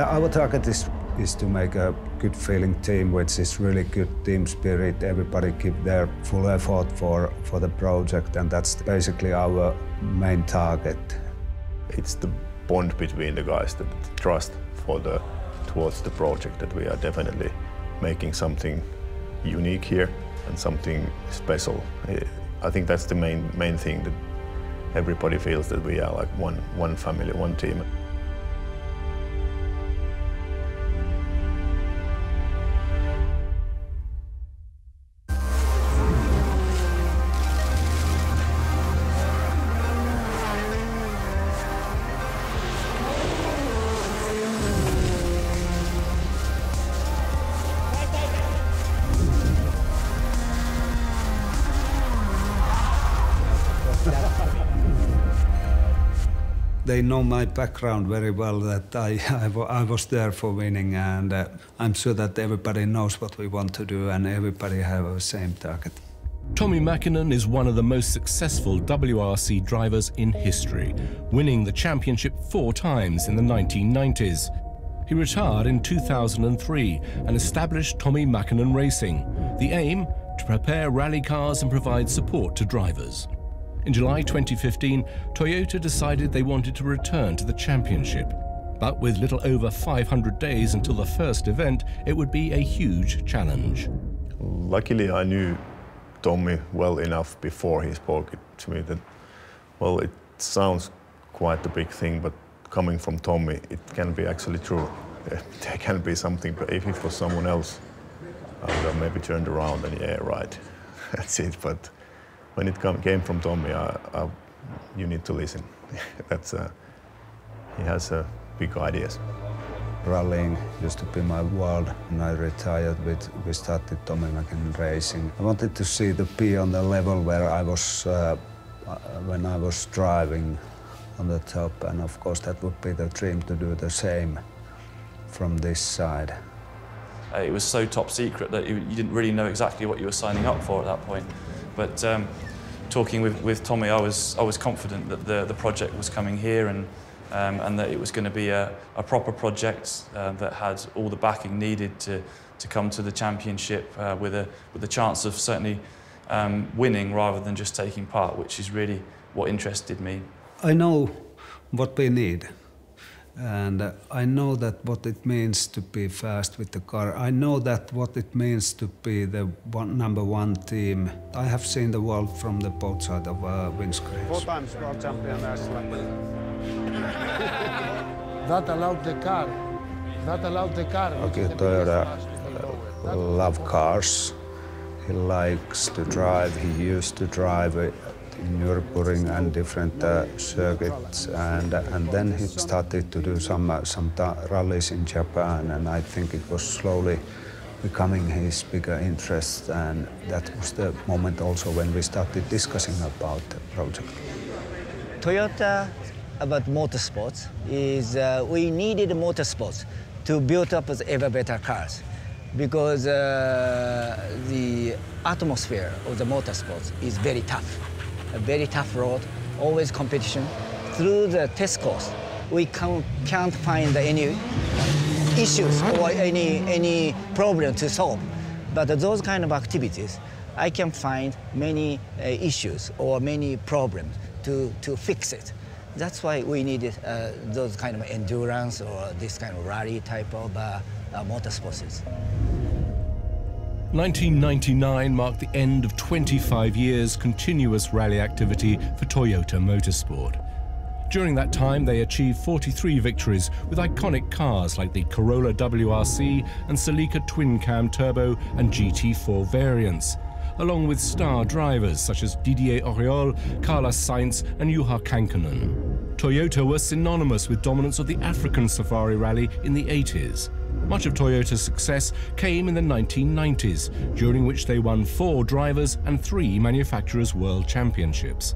Our target is to make a good feeling team, which is really good team spirit. Everybody give their full effort for the project, and that's basically our main target. It's the bond between the guys, the trust towards the project, that we are definitely making something unique here and something special. I think that's the main thing, that everybody feels that we are like one family, one team. They know my background very well, that I was there for winning, and I'm sure that everybody knows what we want to do and everybody have the same target. Tommi Mäkinen is one of the most successful WRC drivers in history, winning the championship 4 times in the 1990s. He retired in 2003 and established Tommi Mäkinen Racing. The aim, to prepare rally cars and provide support to drivers. In July 2015, Toyota decided they wanted to return to the championship. But with little over 500 days until the first event, it would be a huge challenge. Luckily, I knew Tommi well enough before he spoke to me that, well, it sounds quite a big thing, but coming from Tommi, it can be actually true. There can be something, but if it was someone else, I would have maybe turned around and, yeah, right, that's it. But when it came from Tommi, you need to listen. He has big ideas. Rallying used to be my world. When I retired, we started Tommi Mäkinen Racing. I wanted to be on the level where I was when I was driving on the top, and of course that would be the dream to do the same from this side. It was so top secret that you didn't really know exactly what you were signing up for at that point. But talking with Tommi, I was confident that the project was coming here, and that it was going to be a proper project that had all the backing needed to come to the championship with a chance of certainly winning rather than just taking part, which is really what interested me. I know what we need. And I know that what it means to be fast with the car. I know that what it means to be the #1 team. I have seen the world from the both sides of windscreens. 4 times world champion as well. That allowed the car. That allowed the car. Okay, Toyota love cars. He likes to drive. He used to drive in Nürburgring and different circuits, and then he started to do some rallies in Japan, and I think it was slowly becoming his bigger interest, and that was the moment also when we started discussing about the project. Toyota about motorsports is we needed motorsports to build up ever better cars, because the atmosphere of the motorsports is very tough. A very tough road, always competition. Through the test course, we can't find any issues or any problem to solve. But those kind of activities, I can find many issues or many problems to fix it. That's why we needed those kind of endurance or this kind of rally type of motorsports. 1999 marked the end of 25 years' continuous rally activity for Toyota Motorsport. During that time, they achieved 43 victories with iconic cars like the Corolla WRC and Celica twin-cam turbo and GT4 variants, along with star drivers such as Didier Auriol, Carlos Sainz and Juha Kankkunen. Toyota was synonymous with dominance of the African Safari Rally in the 80s. Much of Toyota's success came in the 1990s, during which they won 4 drivers and 3 manufacturers' world championships.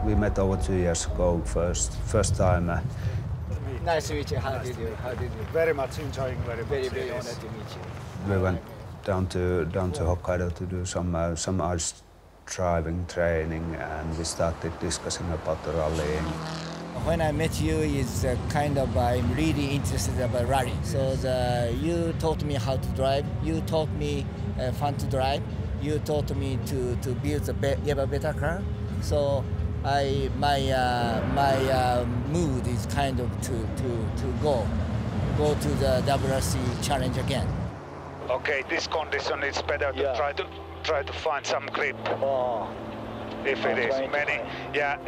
We met over 2 years ago, first time. Nice to meet you. How did you? Very much enjoying, very Very honored to meet you. We went down to Hokkaido to do some ice driving training, and we started discussing about the rallying. When I met you, is kind of I'm really interested about rally. So you taught me how to drive. You taught me fun to drive. You taught me to build a better car. So my mood is kind of to go to the WRC challenge again. Okay, this condition it's better to try to find some grip. Oh. If it is many,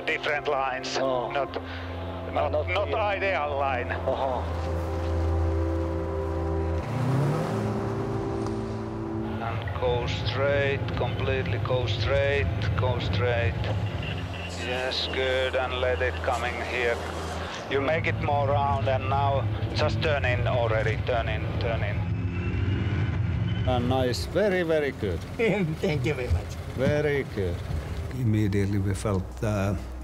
different lines, not ideal line. And go straight, completely go straight. Yes, good, and let it coming here. You make it more round, and now just turn in already, turn in. Nice, very, very good. Thank you very much. Very good. Immediately we felt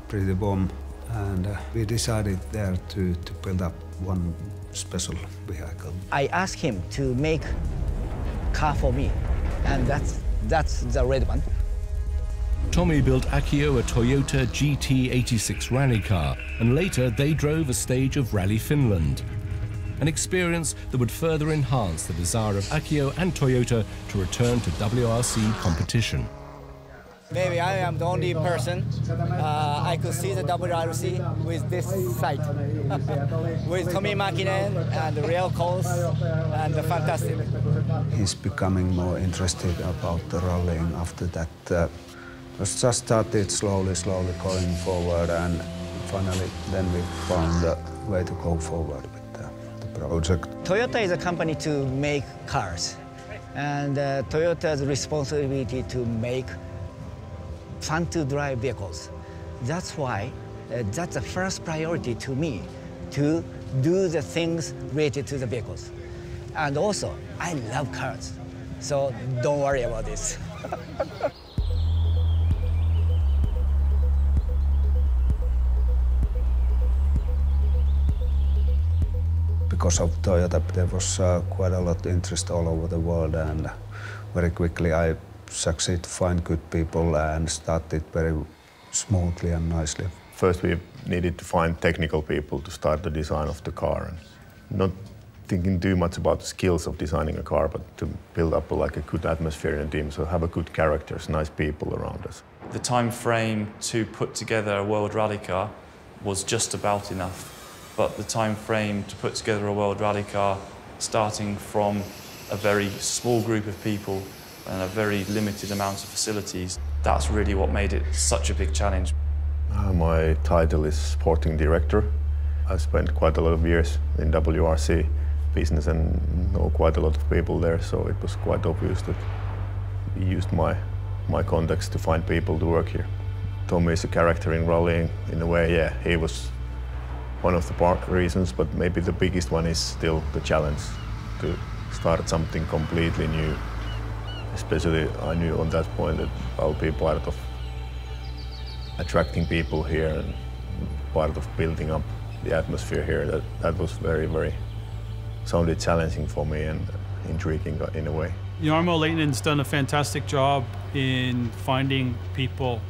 pretty warm, and we decided there to build up one special vehicle. I asked him to make car for me, and that's the red one. Tommy built Akio a Toyota GT86 rally car, and later they drove a stage of Rally Finland. An experience that would further enhance the desire of Akio and Toyota to return to WRC competition. Maybe I am the only person I could see the WRC with this sight. With Tommi Mäkinen and the rail course and the fantastic. He's becoming more interested about the rallying after that. Was just started slowly going forward, and finally then we found a way to go forward with the project. Toyota is a company to make cars, and Toyota's responsibility to make fun to drive vehicles. That's why that's the first priority to me, to do the things related to the vehicles. And also, I love cars, so don't worry about this. Because of Toyota, there was quite a lot of interest all over the world, and very quickly I succeeded to find good people and started very smoothly and nicely. First we needed to find technical people to start the design of the car, and not thinking too much about the skills of designing a car, but to build up a good atmosphere in the team, so have a good characters, nice people around us. The time frame to put together a world rally car was just about enough. But the time frame to put together a world rally car, starting from a very small group of people and a very limited amount of facilities, that's really what made it such a big challenge. My title is sporting director. I spent quite a lot of years in WRC business and know quite a lot of people there, so it was quite obvious that we used my contacts to find people to work here. Tommy is a character in rallying in a way, he was one of the reasons, but maybe the biggest one is still the challenge to start something completely new. Especially I knew on that point that I'll be part of attracting people here and part of building up the atmosphere here. That was very sounded challenging for me and intriguing in a way. Jarmo Leightonen's done a fantastic job in finding people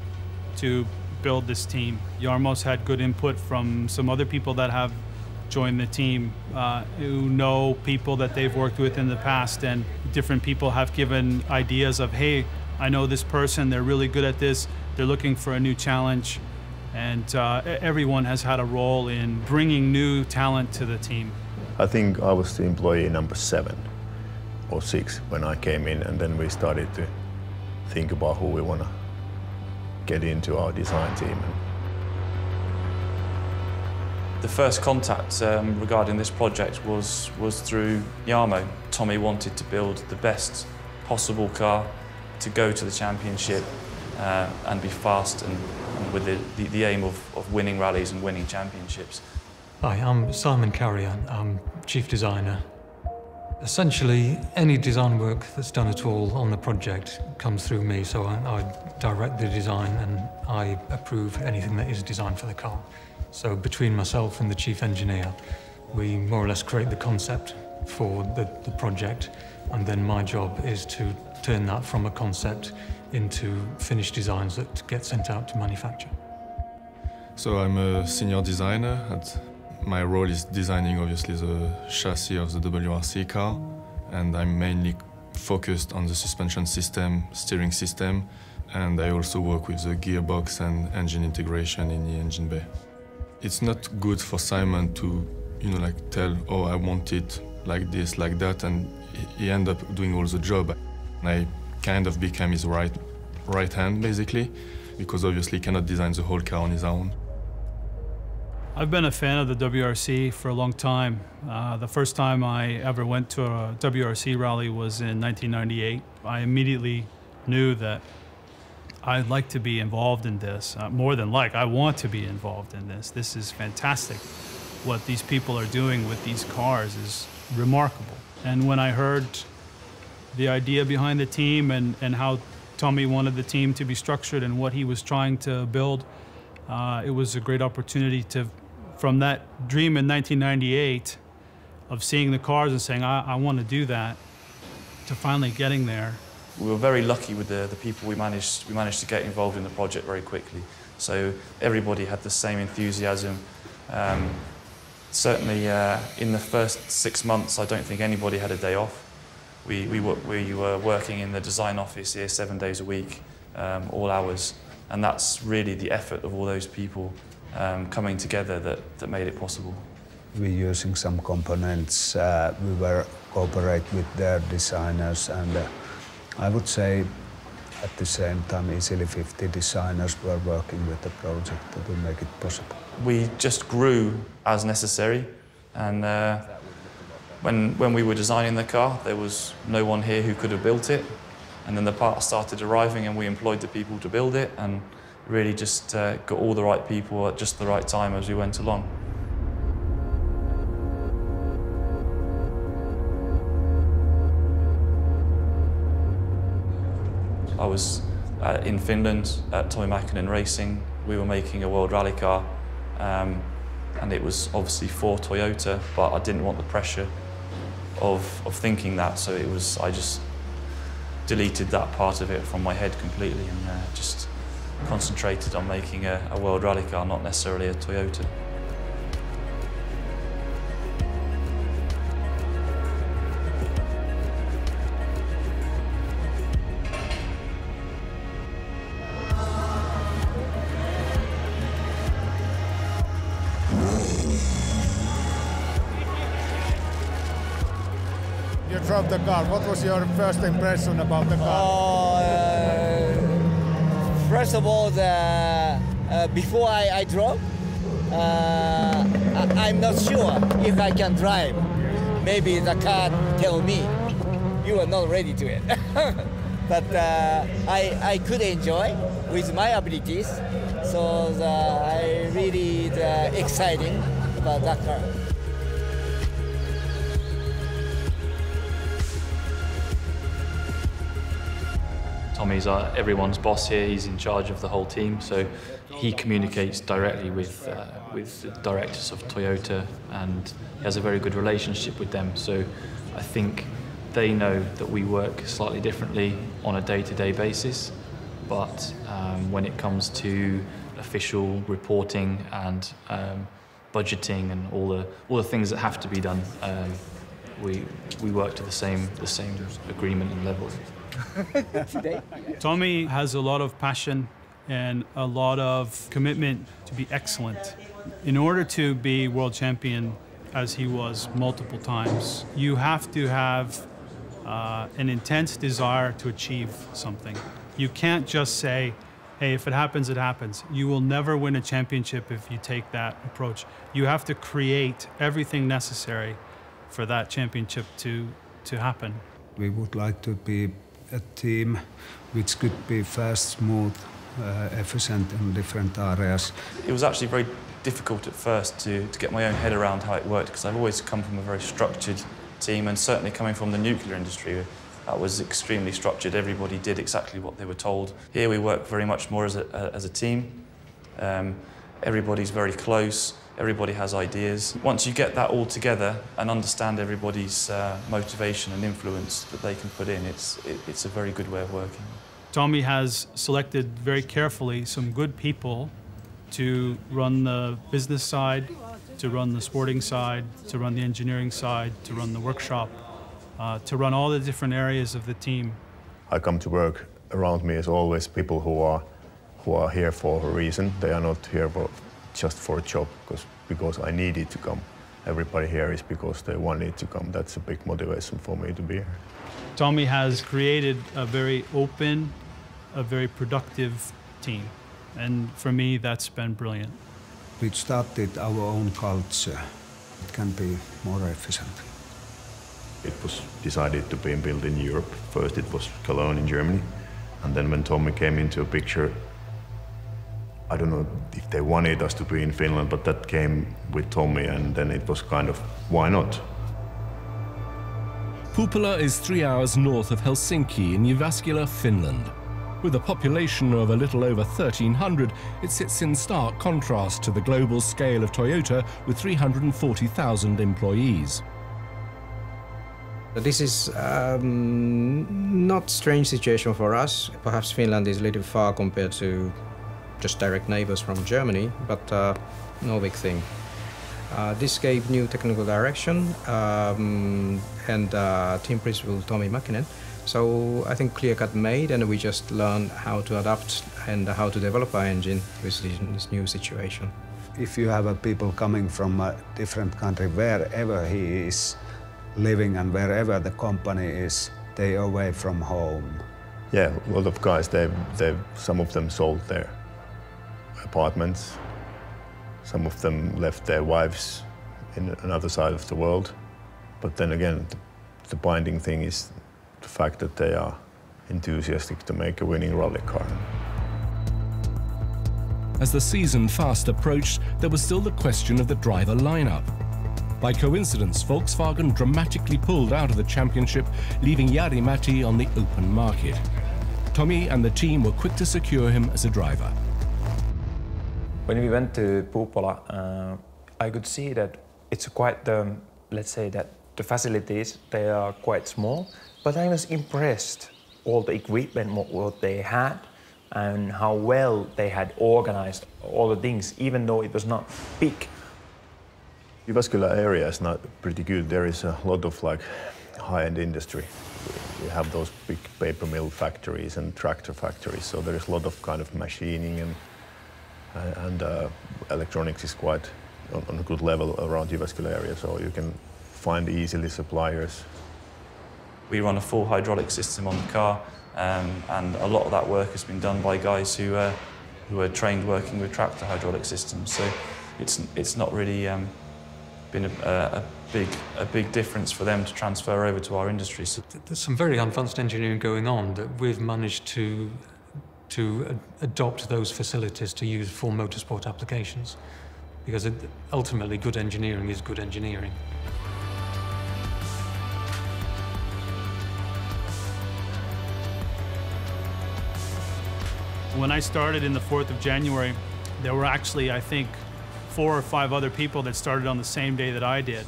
to build this team. Jarmo's had good input from some other people that have joined the team who know people that they've worked with in the past, and different people have given ideas of, hey, I know this person, they're really good at this, they're looking for a new challenge, and everyone has had a role in bringing new talent to the team. I think I was the employee number 7 or 6 when I came in, and then we started to think about who we want to get into our design team. The first contact regarding this project was through Jarmo. Tommy wanted to build the best possible car to go to the championship and be fast and with the aim of winning rallies and winning championships. Hi, I'm Simon Carrier. I'm Chief Designer. Essentially, any design work that's done at all on the project comes through me, so I direct the design and I approve anything that is designed for the car. So between myself and the chief engineer, we more or less create the concept for the project, and then my job is to turn that from a concept into finished designs that get sent out to manufacture. So I'm a senior designer. My role is designing, obviously, the chassis of the WRC car, and I'm mainly focused on the suspension system, steering system, and I also work with the gearbox and engine integration in the engine bay. It's not good for Simon to, tell, oh, I want it like this, like that, and he ended up doing all the job. I kind of became his right hand, basically, because obviously he cannot design the whole car on his own. I've been a fan of the WRC for a long time. The first time I ever went to a WRC rally was in 1998. I immediately knew that I'd like to be involved in this. More than like, I want to be involved in this. This is fantastic. What these people are doing with these cars is remarkable. And when I heard the idea behind the team and how Tommy wanted the team to be structured and what he was trying to build, it was a great opportunity to, from that dream in 1998 of seeing the cars and saying, I want to do that, to finally getting there. We were very lucky with the people we managed to get involved in the project very quickly. So everybody had the same enthusiasm. Certainly in the first 6 months, I don't think anybody had a day off. We were working in the design office here 7 days a week, all hours. And that's really the effort of all those people coming together that made it possible. We're using some components. We were cooperate with their designers, and I would say at the same time easily 50 designers were working with the project to make it possible. We just grew as necessary, and when we were designing the car, there was no one here who could have built it. And then the parts started arriving and we employed the people to build it, and really just got all the right people at just the right time as we went along. I was in Finland at Tommi Mäkinen Racing. We were making a World Rally car, and it was obviously for Toyota, but I didn't want the pressure of thinking that, so I just deleted that part of it from my head completely and just concentrated on making a World Rally car, not necessarily a Toyota. You drove the car. What was your first impression about the car? First of all, before I drove, I'm not sure if I can drive. Maybe the car tell me, you are not ready to it. But I could enjoy with my abilities, so I really exciting about that car. Tommy's everyone's boss here. He's in charge of the whole team, so he communicates directly with the directors of Toyota, and he has a very good relationship with them. So I think they know that we work slightly differently on a day-to-day basis, but when it comes to official reporting and budgeting and all the things that have to be done, we work to the same agreement and level. Tommy has a lot of passion and a lot of commitment to be excellent. In order to be world champion, as he was multiple times, you have to have an intense desire to achieve something. You can't just say, hey, if it happens, it happens. You will never win a championship if you take that approach. You have to create everything necessary for that championship to happen. We would like to be a team which could be fast, smooth, efficient in different areas. It was actually very difficult at first to get my own head around how it worked, because I've always come from a very structured team, and certainly coming from the nuclear industry, that was extremely structured. Everybody did exactly what they were told. Here we work very much more as a team. Everybody's very close. Everybody has ideas. Once you get that all together and understand everybody's motivation and influence that they can put in, it's a very good way of working. Tommy has selected very carefully some good people to run the business side, to run the sporting side, to run the engineering side, to run the workshop, to run all the different areas of the team. I come to work, around me is always people who are here for a reason. They are not here just for a job because I needed to come. Everybody here is because they wanted to come. That's a big motivation for me to be here. Tommy has created a very open, a very productive team. And for me, that's been brilliant. We started our own culture. It can be more efficient. It was decided to be built in Europe. First it was Cologne in Germany. And then when Tommy came into a picture, I don't know if they wanted us to be in Finland, but that came with Tommy, and then it was kind of, why not? Puuppila is 3 hours north of Helsinki in Jyväskylä, Finland. With a population of a little over 1,300, it sits in stark contrast to the global scale of Toyota with 340,000 employees. This is not a strange situation for us. Perhaps Finland is a little far compared to just direct neighbors from Germany, but no big thing. This gave new technical direction and team principal Tommi Mäkinen. So I think clear cut made, and we just learned how to adapt and how to develop our engine with this new situation. If you have people coming from a different country, wherever he is living and wherever the company is, they are away from home. Yeah, a lot of guys, some of them sold their apartments. Some of them left their wives in another side of the world. But then again, the binding thing is the fact that they are enthusiastic to make a winning rally car. As the season fast approached, there was still the question of the driver lineup. By coincidence, Volkswagen dramatically pulled out of the championship, leaving Jari-Matti on the open market. Tommi and the team were quick to secure him as a driver. When we went to Puuppila, I could see that it's quite, let's say that the facilities, they are quite small, but I was impressed all the equipment, what they had, and how well they had organized all the things, even though it was not big. Jyväskylä area is not pretty good. There is a lot of high-end industry. We have those big paper mill factories and tractor factories, so there is a lot of kind of machining and electronics is quite on a good level around Jyväskylä area, so you can find easily suppliers. We run a full hydraulic system on the car, and a lot of that work has been done by guys who are trained working with tractor hydraulic systems. So it's not really been a big difference for them to transfer over to our industry. So there's some very advanced engineering going on that we've managed to adopt those facilities to use for motorsport applications, because ultimately good engineering is good engineering. When I started in the 4th of January, there were actually, I think, 4 or 5 other people that started on the same day that I did.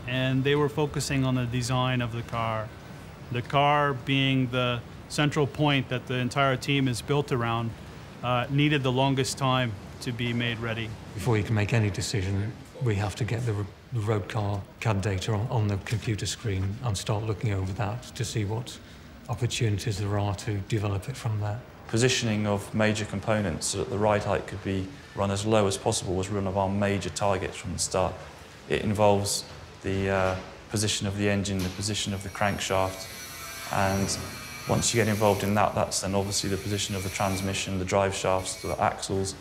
And they were focusing on the design of the car. The car being the central point that the entire team is built around, needed the longest time to be made ready. Before you can make any decision, we have to get the road car CAD data on the computer screen and start looking over that to see what opportunities there are to develop it from there. Positioning of major components so that the ride height could be run as low as possible was one of our major targets from the start. It involves the position of the engine, the position of the crankshaft, and once you get involved in that, that's then obviously the position of the transmission, the drive shafts, the axles,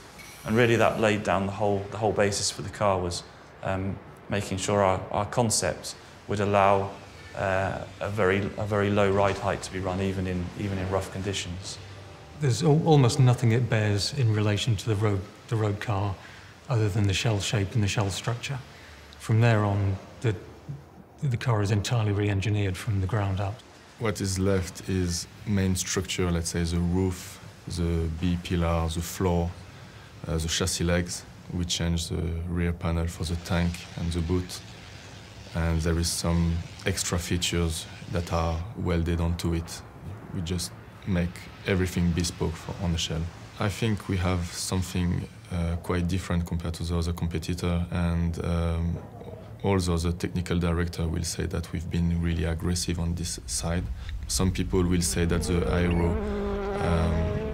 and really that laid down the whole basis for the car was making sure our concept would allow a very low ride height to be run even in rough conditions. There's almost nothing it bears in relation to the road car other than the shell shape and the shell structure. From there on, the car is entirely re-engineered from the ground up. What is left is main structure, let's say the roof, the B-pillar, the floor, the chassis legs. We changed the rear panel for the tank and the boot. And there is some extra features that are welded onto it. We just make everything bespoke on the shell. I think we have something quite different compared to the other competitor, and also the technical director will say that we've been really aggressive on this side. Some people will say that the aero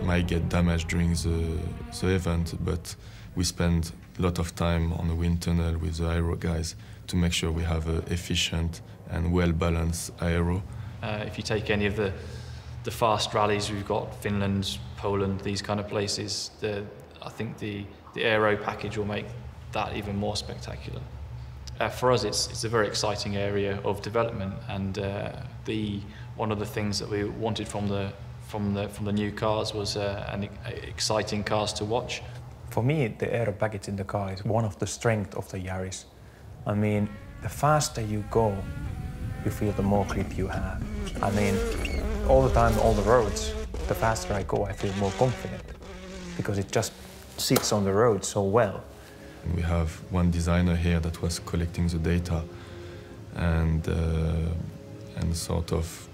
might get damaged during the event, but we spend a lot of time on the wind tunnel with the aero guys to make sure we have an efficient and well-balanced aero. If you take any of the fast rallies, we've got Finland, Poland, these kind of places, I think the aero package will make that even more spectacular. For us, it's a very exciting area of development, and one of the things that we wanted from the new cars was exciting cars to watch. For me, the aero package in the car is one of the strengths of the Yaris. I mean, the faster you go, you feel the more grip you have. I mean, all the time, all the roads, the faster I go, I feel more confident because it just sits on the road so well. We have one designer here that was collecting the data and sort of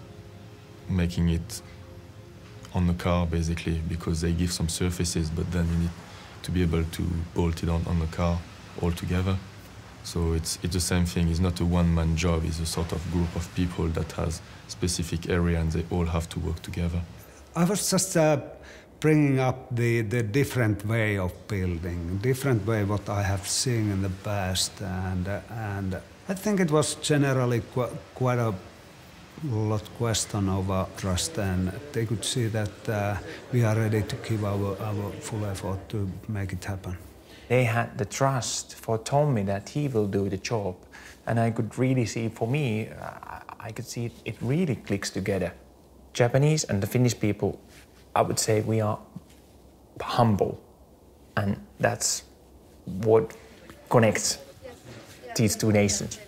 making it on the car, basically, because they give some surfaces, but then you need to be able to bolt it on the car all together. So it's the same thing. It's not a one-man job. It's a sort of group of people that has specific area and they all have to work together. I was just bringing up the different way of building, different way what I have seen in the past, and I think it was generally quite a lot question over trust, and they could see that we are ready to give our full effort to make it happen. They had the trust for Tommy that he will do the job, and I could really see, for me, I could see it really clicks together. Japanese and the Finnish people, I would say we are humble, and that's what connects these two nations.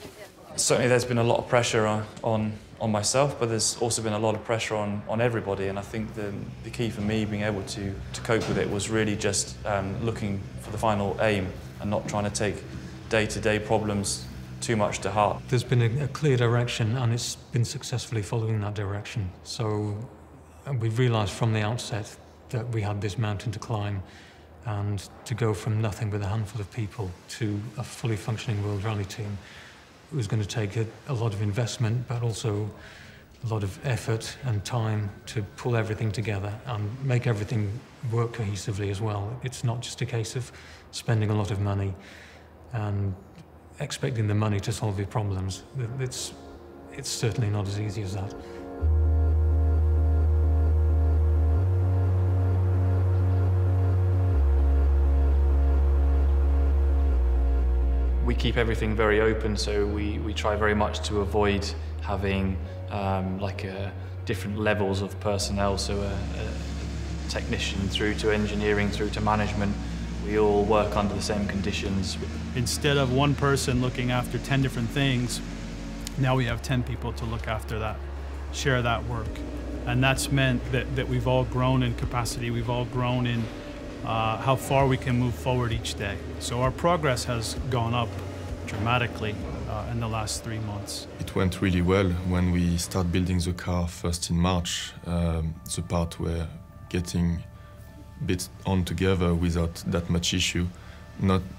Certainly there's been a lot of pressure on myself, but there's also been a lot of pressure on everybody, and I think the key for me being able to cope with it was really just looking for the final aim and not trying to take day-to-day problems too much to heart. There's been a clear direction, and it's been successfully following that direction. So we realised from the outset that we had this mountain to climb, and to go from nothing with a handful of people to a fully functioning World Rally team, it was going to take a lot of investment, but also a lot of effort and time to pull everything together and make everything work cohesively as well. It's not just a case of spending a lot of money and expecting the money to solve your problems. It's certainly not as easy as that. We keep everything very open, so we try very much to avoid having different levels of personnel, so a technician through to engineering through to management. We all work under the same conditions. Instead of one person looking after 10 different things, now we have 10 people to look after that, share that work. And that's meant that we've all grown in capacity, we've all grown in how far we can move forward each day. So our progress has gone up dramatically in the last 3 months. It went really well when we started building the car first in March. The part were getting bit on together without that much issue.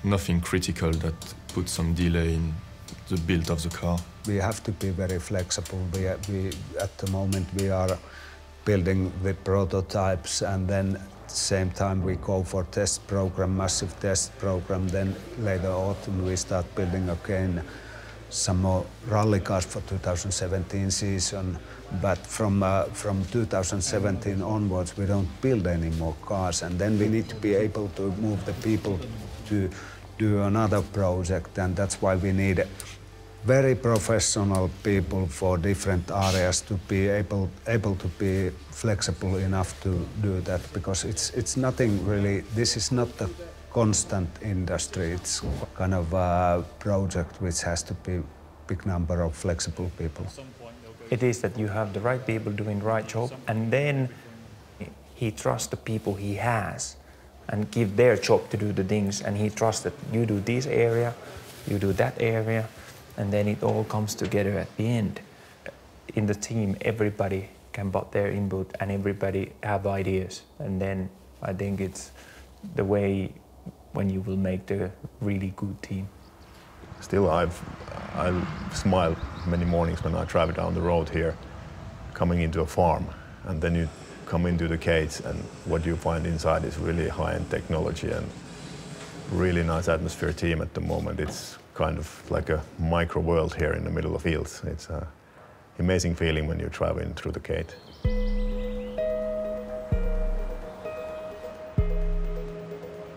Nothing critical that put some delay in the build of the car. We have to be very flexible. We at the moment we are building the prototypes, and then at the same time we go for test program, massive test program. Then later autumn we start building again some more rally cars for 2017 season. But from 2017 onwards we don't build any more cars, and then we need to be able to move the people to do another project, and that's why we need very professional people for different areas to be able to be flexible enough to do that, because it's nothing really, this is not a constant industry, it's kind of a project which has to be big number of flexible people. It is that you have the right people doing the right job, and then he trusts the people he has and give their job to do the things, and he trusts that you do this area, you do that area, and then it all comes together at the end. In the team, everybody can put their input and everybody have ideas. And then I think it's the way when you will make the really good team. Still, I smile many mornings when I drive down the road here, coming into a farm, and then you come into the cage, and what you find inside is really high-end technology and really nice atmosphere team at the moment. It's kind of like a micro world here in the middle of fields. It's an amazing feeling when you're driving through the cage.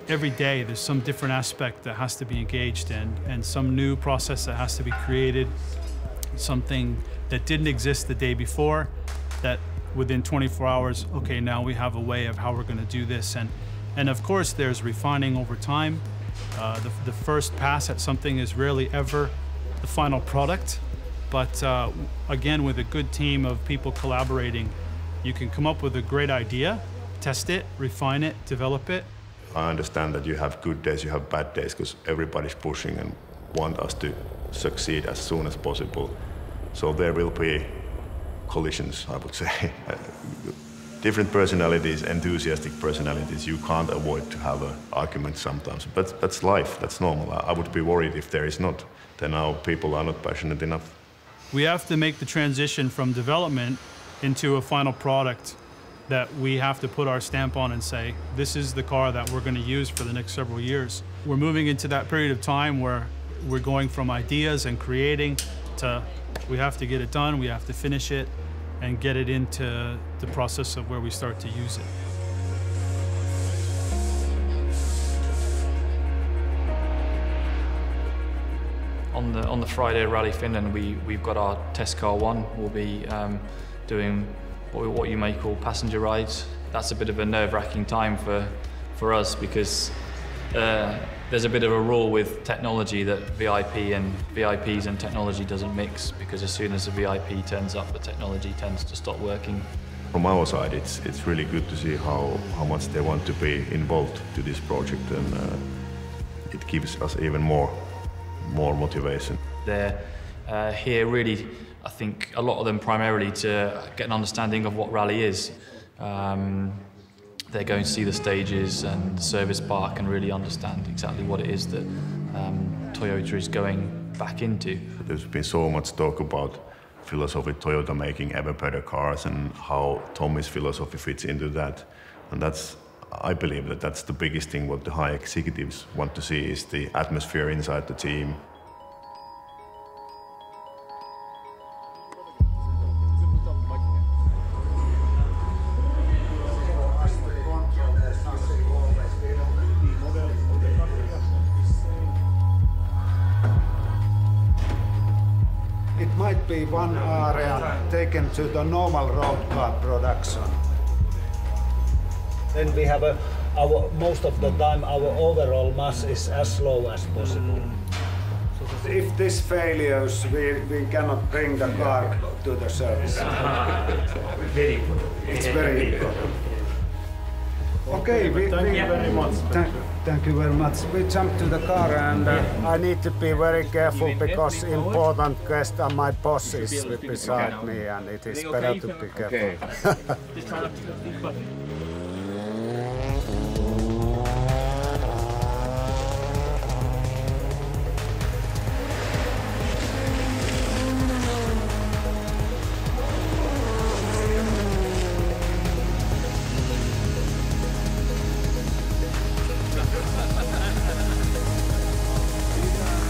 Every day there's some different aspect that has to be engaged in and some new process that has to be created, something that didn't exist the day before, that within 24 hours, okay, now we have a way of how we're going to do this. And of course there's refining over time. The first pass at something is rarely ever the final product, but again, with a good team of people collaborating, you can come up with a great idea, test it, refine it, develop it. I understand that you have good days, you have bad days, because everybody's pushing and want us to succeed as soon as possible. So there will be collisions, I would say. Different personalities, enthusiastic personalities, you can't avoid to have an argument sometimes. But that's life, that's normal. I would be worried if there is not, then our people are not passionate enough. We have to make the transition from development into a final product that we have to put our stamp on and say, this is the car that we're going to use for the next several years. We're moving into that period of time where we're going from ideas and creating to we have to get it done, we have to finish it, and get it into the process of where we start to use it. On the Friday Rally Finland, we've got our test car one. We'll be doing what you may call passenger rides. That's a bit of a nerve-wracking time for us because there's a bit of a rule with technology that VIPs and technology doesn't mix, because as soon as a VIP turns up, the technology tends to stop working. From our side, it's really good to see how much they want to be involved to this project, and it gives us even more motivation. They're here really, I think, a lot of them primarily to get an understanding of what rally is. They're going to see the stages and the service park and really understand exactly what it is that Toyota is going back into. There's been so much talk about philosophy, Toyota making ever better cars, and how Tommy's philosophy fits into that. And I believe that that's the biggest thing what the high executives want to see, is the atmosphere inside the team. It might be one area taken to the normal road car production. Then we have most of the time our overall mass is as low as possible. If this fails, we cannot bring the car to the service. It's very important. Okay, thank you very much. Thank you very much. We jump to the car, and I need to be very careful because important guest and my boss is beside me, and it is better to be careful.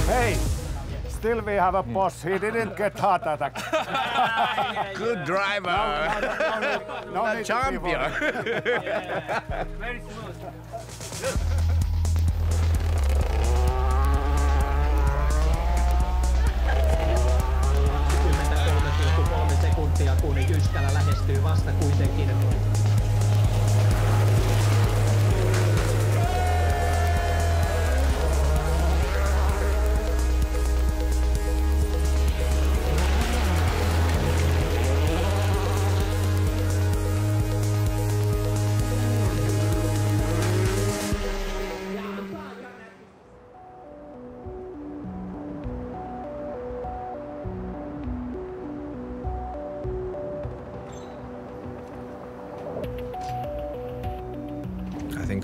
Hey, still we have a boss. He didn't get heart attack. Good driver. No champion. Very smooth. Sekuntia, kun Jyskälä lähestyy vasta kuitenkin.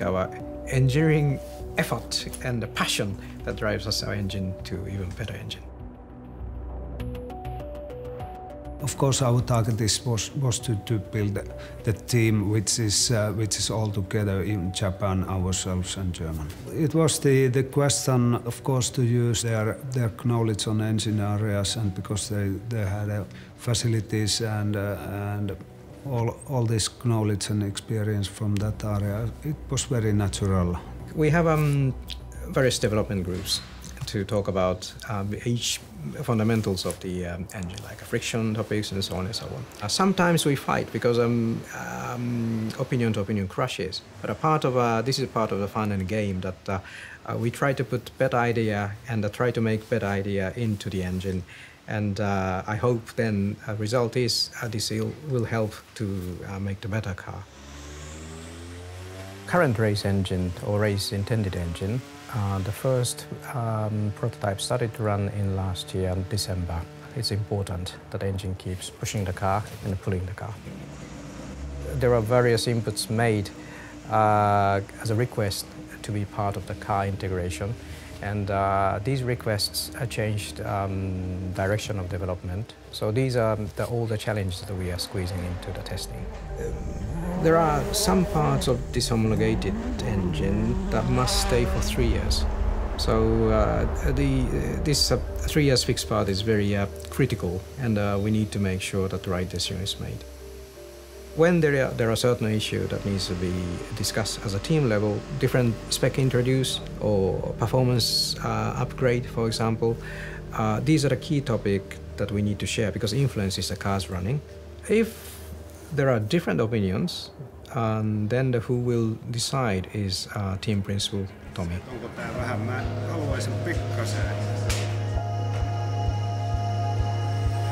think our engineering effort and the passion that drives us our engine to even better engine. Of course, our target was to build the team which is all together in Japan, ourselves and Germany. It was the question, of course, to use their knowledge on engine areas, and because they had facilities and all this knowledge and experience from that area, it was very natural. We have various development groups to talk about each fundamentals of the engine, like friction topics and so on and so on. Sometimes we fight because opinion to opinion crashes, but this is part of the fun and game that we try to put better idea and try to make better idea into the engine. And I hope then a result is this will help to make the better car. Current race engine or race intended engine, the first prototype started to run in last year in December. It's important that the engine keeps pushing the car and pulling the car. There are various inputs made as a request to be part of the car integration, and these requests changed direction of development. So these are all the challenges that we are squeezing into the testing. There are some parts of this homologated engine that must stay for 3 years. So this 3 years fixed part is very critical, and we need to make sure that the right decision is made. When there are certain issues that needs to be discussed as a team level, different spec introduced or performance upgrade, for example, these are the key topic that we need to share because influences the cars running. If there are different opinions, then who will decide is team principal Tomi.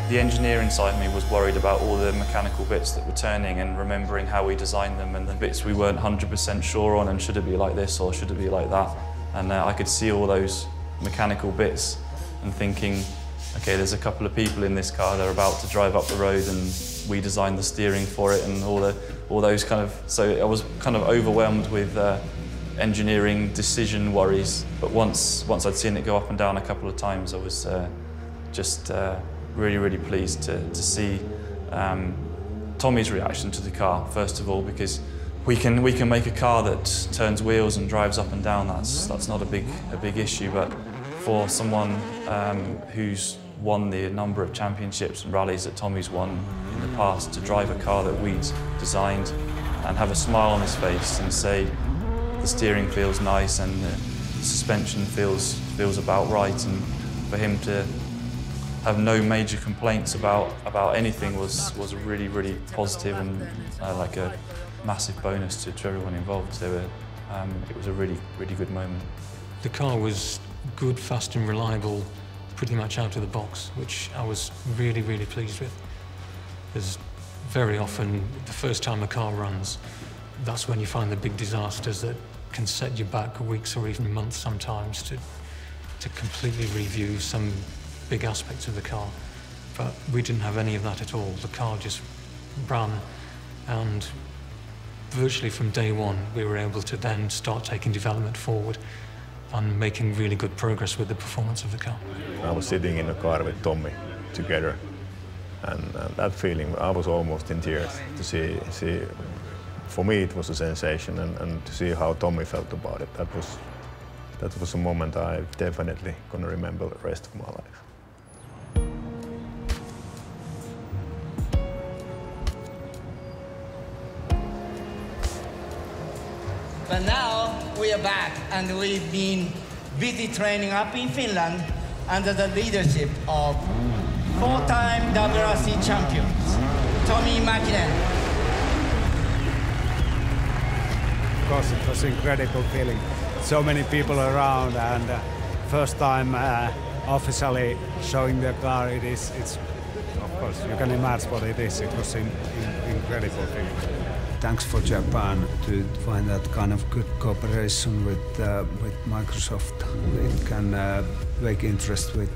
The engineer inside me was worried about all the mechanical bits that were turning and remembering how we designed them and the bits we weren't 100% sure on and should it be like this or should it be like that. And I could see all those mechanical bits and thinking, okay, there's a couple of people in this car, they're about to drive up the road and we designed the steering for it and all those kind of, so I was kind of overwhelmed with engineering decision worries. But once I'd seen it go up and down a couple of times, I was just really pleased to see Tommy's reaction to the car, first of all, because we can make a car that turns wheels and drives up and down. That's not a big issue, but for someone who's won the number of championships and rallies that Tommy's won in the past, to drive a car that we'd designed and have a smile on his face and say the steering feels nice and the suspension feels about right, and for him to have no major complaints about anything was really positive and like a massive bonus to everyone involved. So it was a really good moment. The car was good, fast and reliable pretty much out of the box, which I was really pleased with. Because very often the first time a car runs, that's when you find the big disasters that can set you back weeks or even months sometimes to completely review some big aspects of the car. But we didn't have any of that at all. The car just ran, and virtually from day one we were able to then start taking development forward and making really good progress with the performance of the car. I was sitting in a car with Tommy together, and that feeling, I was almost in tears to see. For me it was a sensation, and to see how Tommy felt about it, that was a moment I'm definitely going to remember the rest of my life. But now we are back, and we've been busy training up in Finland under the leadership of four-time WRC champions, Tomi Mäkinen. Of course, it was an incredible feeling. So many people around, and first time officially showing the car, it's of course, you can imagine what it is. It was an incredible feeling. Thanks for Japan to find that kind of good cooperation with Microsoft. It can wake interest with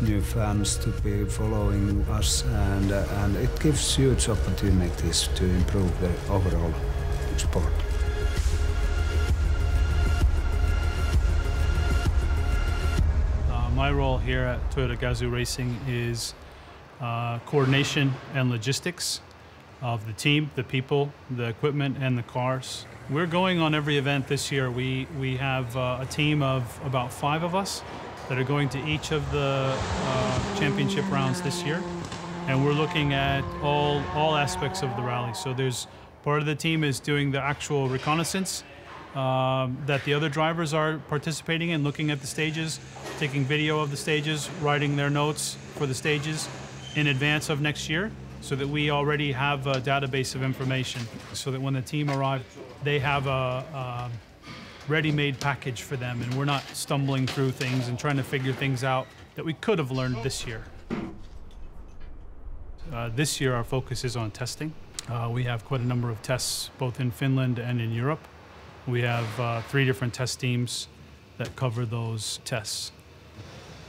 new fans to be following us, and it gives huge opportunities to improve the overall sport. My role here at Toyota GAZOO Racing is coordination and logistics of the team, the people, the equipment, and the cars. We're going on every event this year. We have a team of about 5 of us that are going to each of the championship rounds this year. And we're looking at all aspects of the rally. So there's part of the team is doing the actual reconnaissance that the other drivers are participating in, looking at the stages, taking video of the stages, writing their notes for the stages in advance of next year, so that we already have a database of information, so that when the team arrives, they have a ready-made package for them, and we're not stumbling through things and trying to figure things out that we could have learned this year. This year our focus is on testing. We have quite a number of tests both in Finland and in Europe. We have 3 different test teams that cover those tests.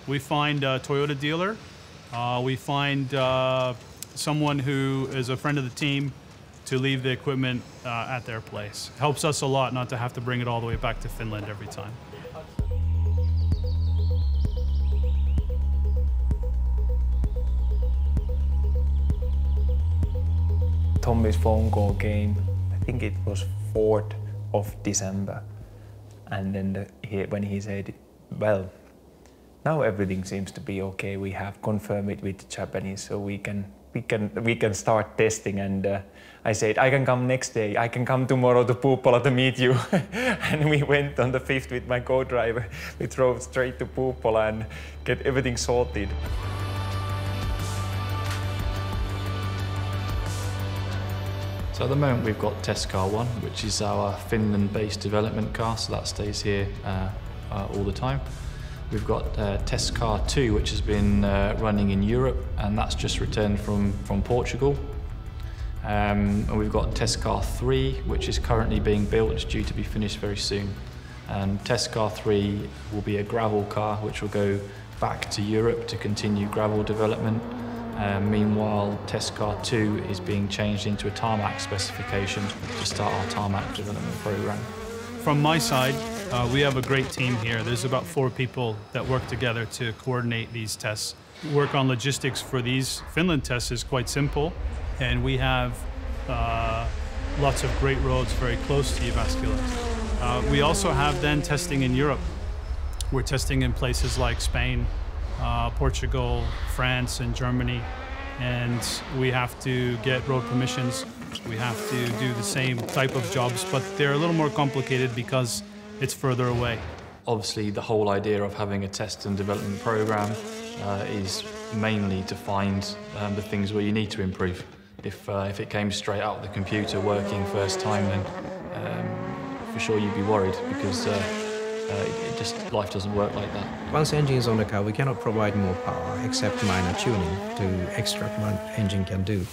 We find a Toyota dealer. We find someone who is a friend of the team to leave the equipment at their place. Helps us a lot not to have to bring it all the way back to Finland every time. Tommy's phone call came, I think it was 4th of December. And then when he said, well, now everything seems to be okay. We have confirmed it with the Japanese, so we can start testing. And I said, I can come next day. I can come tomorrow to Puupola to meet you. And we went on the 5th with my co-driver. We drove straight to Puupola and get everything sorted. So at the moment we've got test car 1, which is our Finland-based development car, so that stays here all the time. We've got test car 2, which has been running in Europe, and that's just returned from Portugal. And we've got test car 3, which is currently being built. It's due to be finished very soon. And test car 3 will be a gravel car, which will go back to Europe to continue gravel development. Meanwhile, test car 2 is being changed into a tarmac specification to start our tarmac development program. From my side, we have a great team here. There's about 4 people that work together to coordinate these tests. Work on logistics for these Finland tests is quite simple, and we have lots of great roads very close to Jyväskylä. We also have then testing in Europe. We're testing in places like Spain, Portugal, France, and Germany, and we have to get road permissions. We have to do the same type of jobs, but they're a little more complicated because it's further away. Obviously, the whole idea of having a test and development program is mainly to find the things where you need to improve. If it came straight out of the computer working first time, then for sure you'd be worried, because life doesn't work like that. Once the engine is on the car, we cannot provide more power except minor tuning to extract what engine can do.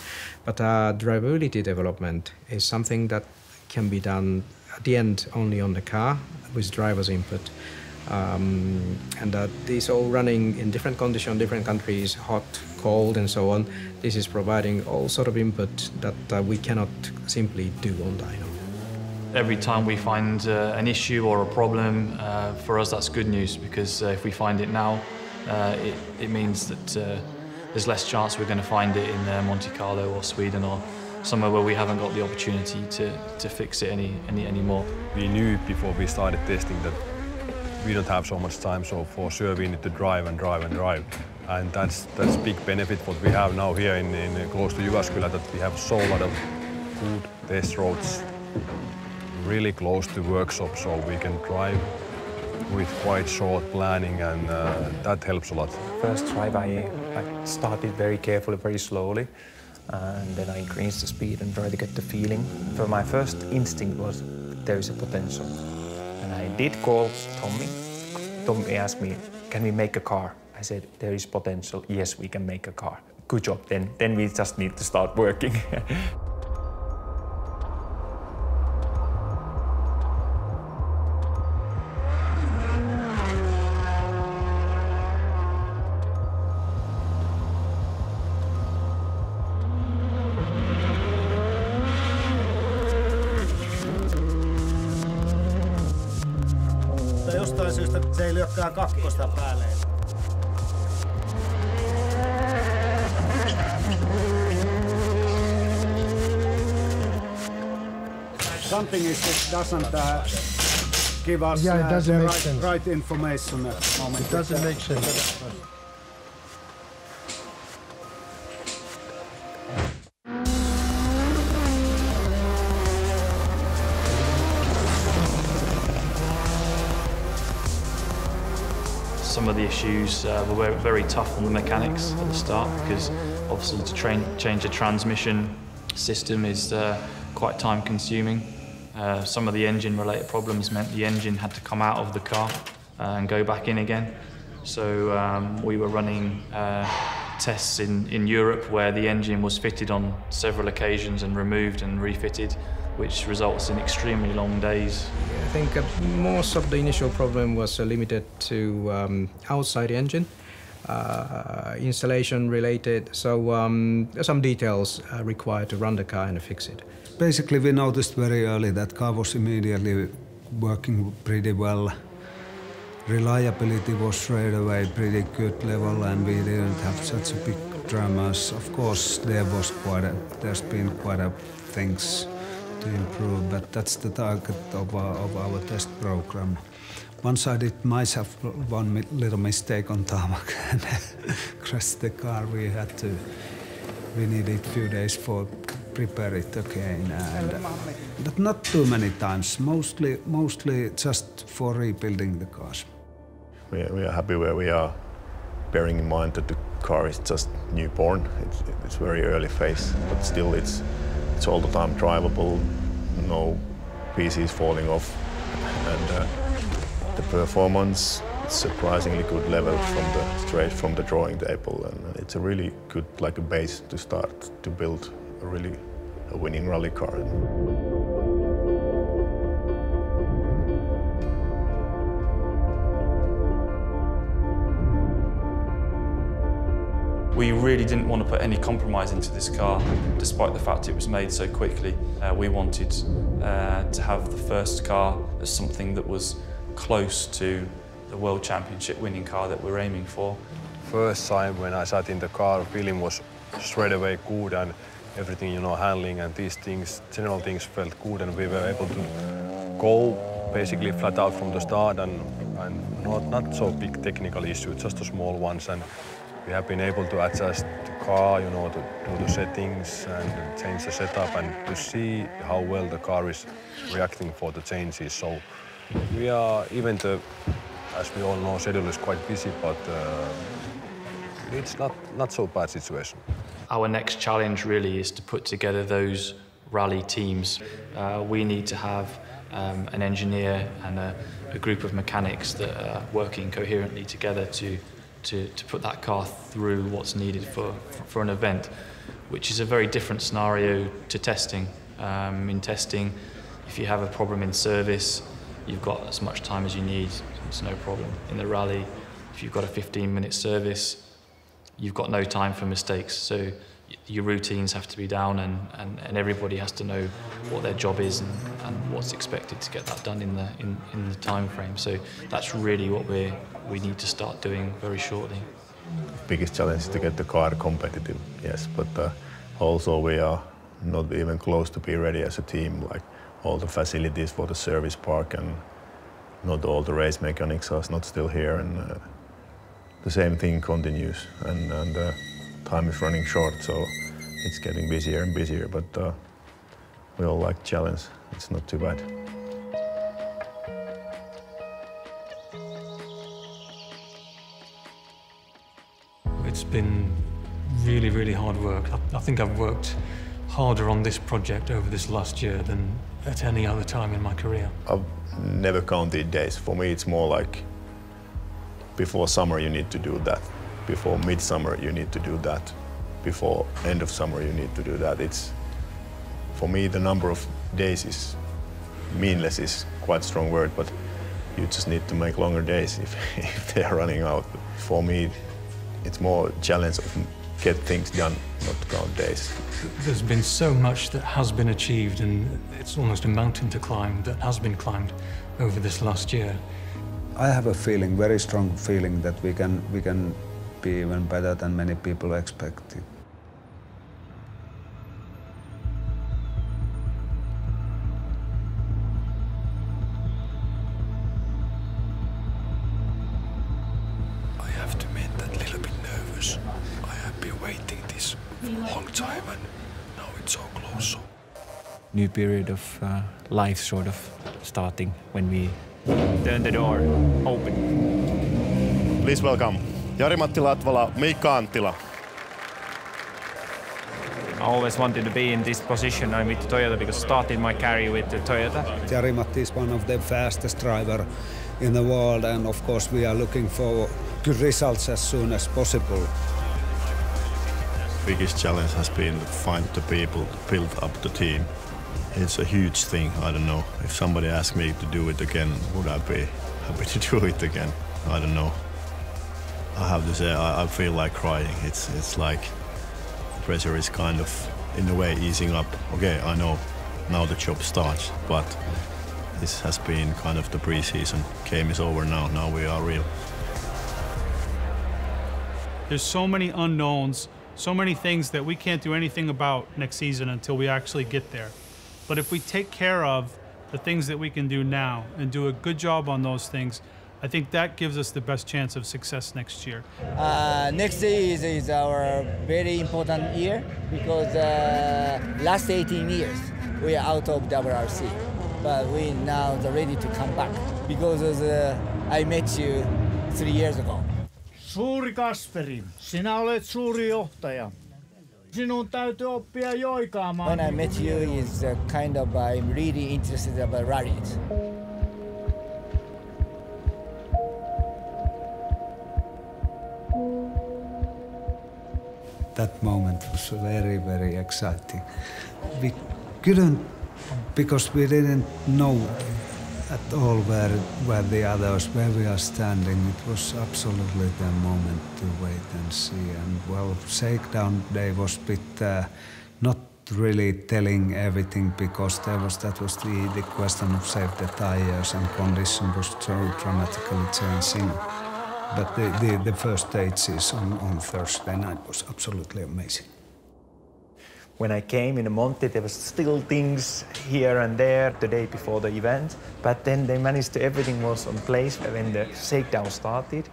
But drivability development is something that can be done at the end only on the car with driver's input. And these all running in different conditions, different countries, hot, cold, and so on. This is providing all sort of input that we cannot simply do on dyno. Every time we find an issue or a problem, for us that's good news, because if we find it now, it means that there's less chance we're going to find it in Monte Carlo or Sweden or somewhere where we haven't got the opportunity to fix it anymore. We knew before we started testing that we don't have so much time, so for sure we need to drive and drive and drive. And that's big benefit what we have now here in close to Jyväskylä, that we have so lot of good test roads really close to workshop, so we can drive with quite short planning, and that helps a lot. First drive I started very carefully, very slowly, and then I increased the speed and tried to get the feeling. So my first instinct was there is a potential. And I did call Tommy. Tommy asked me, can we make a car? I said, there is potential. Yes, we can make a car. Good job, then we just need to start working. Jostain syystä se ei lyökkää kakkosta päälle. something is it doesn't give us the right information at the moment. It doesn't make sense. Some of the issues were very tough on the mechanics at the start because obviously to change a transmission system is quite time consuming. Some of the engine related problems meant the engine had to come out of the car and go back in again. So we were running tests in Europe where the engine was fitted on several occasions and removed and refitted, which results in extremely long days. I think most of the initial problem was limited to outside engine, installation related, so some details required to run the car and fix it. Basically, we noticed very early that car was immediately working pretty well. Reliability was straight away pretty good level, and we didn't have such a big dramas. Of course, there's been quite a things to improve, but that's the target of our test program. Once I did myself one little mistake on tarmac and crashed the car. We needed a few days for prepare it again, but not too many times. Mostly just for rebuilding the cars. We are happy where we are, bearing in mind that the car is just newborn. It's very early phase, but still it's all the time drivable, no pieces falling off, and the performance is surprisingly good level straight from the drawing table, and it's a really good a base to start to build a winning rally car. We really didn't want to put any compromise into this car, despite the fact it was made so quickly. We wanted to have the first car as something that was close to the World Championship winning car that we're aiming for. First time when I sat in the car, feeling was straight away good, and everything, handling and these things, general things felt good, and we were able to go basically flat out from the start, and not so big technical issues, just the small ones. And we have been able to adjust the car, to do the settings and change the setup, and to see how well the car is reacting for the changes. So we are, as we all know, schedule is quite busy, but it's not so bad situation. Our next challenge really is to put together those rally teams. We need to have an engineer and a group of mechanics that are working coherently together to put that car through what's needed for an event, which is a very different scenario to testing. In testing, if you have a problem in service, you've got as much time as you need, it's no problem. In the rally, if you've got a 15-minute service, you've got no time for mistakes. So your routines have to be down, and everybody has to know what their job is and what's expected to get that done in the time frame. So that's really what we need to start doing very shortly. Biggest challenge is to get the car competitive, yes, but also we are not even close to be ready as a team, like all the facilities for the service park, and not all the race mechanics are not still here, and the same thing continues, and time is running short, so it's getting busier and busier, but we all like challenge. It's not too bad. It's been really, really hard work. I think I've worked harder on this project over this last year than at any other time in my career. I've never counted days. For me, it's more like before summer you need to do that. Before midsummer you need to do that. Before end of summer you need to do that. For me, the number of days is meaningless is quite a strong word, but you just need to make longer days if they are running out. For me, it's more a challenge of get things done, not count days. There's been so much that has been achieved, and it's almost a mountain to climb that has been climbed over this last year. I have a feeling, very strong feeling, that we can be even better than many people expected. years. I have been waiting this long time and now it's so close. New period of life sort of starting when we turn the door open. Please welcome Jari-Matti Latvala, Miikka Anttila. I always wanted to be in this position. I'm with Toyota because I started my career with Toyota. Jari-Matti is one of the fastest drivers in the world, and of course we are looking for good results as soon as possible. Biggest challenge has been to find the people to build up the team. It's a huge thing. I don't know. If somebody asked me to do it again, would I be happy to do it again? I don't know. I have to say, I feel like crying. It's like the pressure is kind of, in a way, easing up. Okay, I know now the job starts, but this has been kind of the pre-season. Game is over now. Now we are real. There's so many unknowns, so many things that we can't do anything about next season until we actually get there. But if we take care of the things that we can do now and do a good job on those things, I think that gives us the best chance of success next year. Next year is our very important year because last 18 years we are out of WRC, but we now are ready to come back because I met you 3 years ago. Suuri Kasperi, sinä olet suuri johtaja. Sinun täytyy oppia joikaamaan. When I met you, is kind of I'm really interested about rallies. That moment was very, very exciting. We couldn't, because we didn't know at all where the others, where we are standing. It was absolutely the moment to wait and see. And well, shakedown day was a bit not really telling everything because that was the question of save the tires and condition was so dramatically changing. But the first stages on Thursday night was absolutely amazing. When I came in Monte, there was still things here and there the day before the event, but then they managed to, everything was on place when the shakedown started.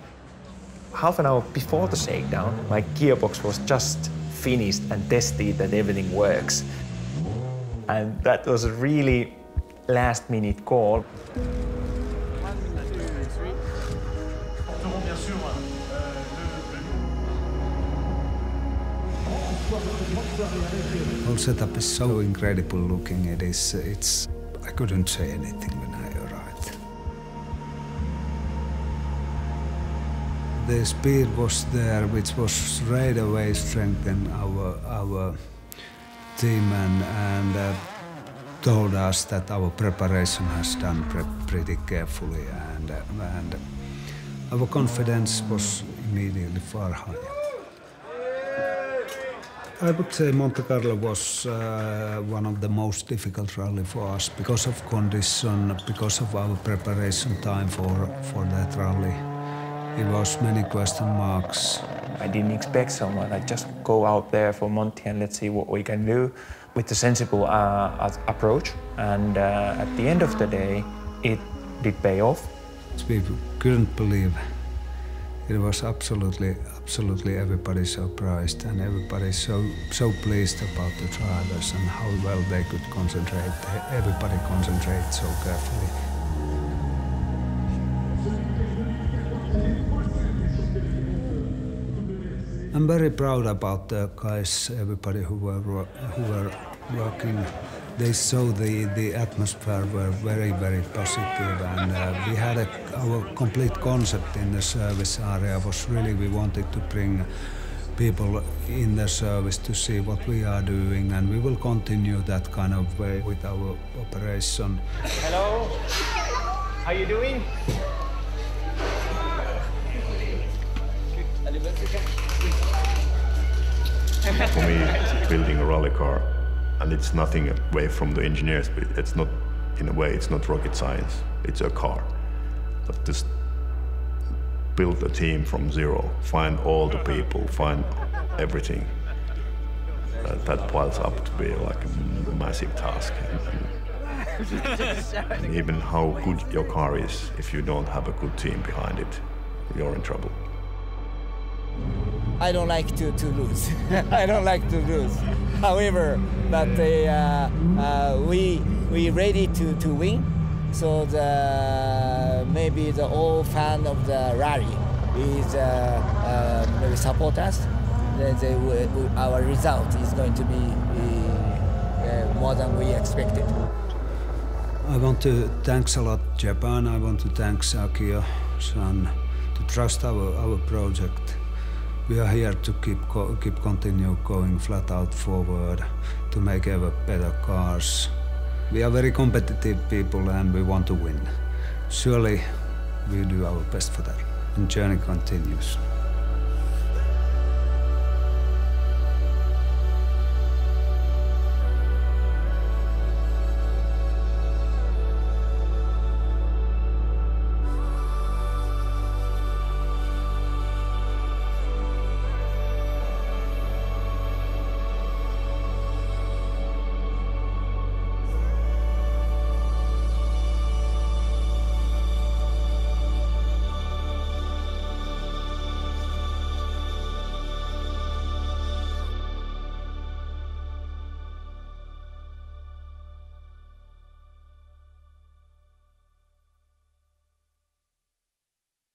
Half an hour before the shakedown, my gearbox was just finished and tested that everything works. And that was a really last-minute call. Whole setup is so incredible looking. I couldn't say anything when I arrived. The speed was there, which was straight away strengthened our team and told us that our preparation has done pretty carefully and our confidence was immediately far higher. I would say Monte Carlo was one of the most difficult rally for us because of condition, because of our preparation time for that rally. It was many question marks. I didn't expect so much. I just go out there for Monte and let's see what we can do with a sensible approach. And at the end of the day, it did pay off. We couldn't believe. It was absolutely everybody surprised and everybody so pleased about the drivers and how well they could concentrate. Everybody concentrated so carefully. I'm very proud about the guys, everybody who were working. They saw the atmosphere were very, very positive, and we had our complete concept in the service area was really we wanted to bring people in the service to see what we are doing, and we will continue that kind of way with our operation. Hello, how you doing? For me, building a rally car, and it's nothing away from the engineers, but it's not, in a way, it's not rocket science. It's a car. But just build a team from zero, find all the people, find everything. That piles up to be like a massive task. And even how good your car is, if you don't have a good team behind it, you're in trouble. I don't like to lose. I don't like to lose. However, but we ready to win. So maybe the all fan of the rally is maybe support us. Our result is going to be more than we expected. I want to thanks a lot Japan. I want to thanks Akio-san to trust our project. We are here to keep continue going flat out forward to make ever better cars. We are very competitive people and we want to win. Surely we do our best for that. And journey continues.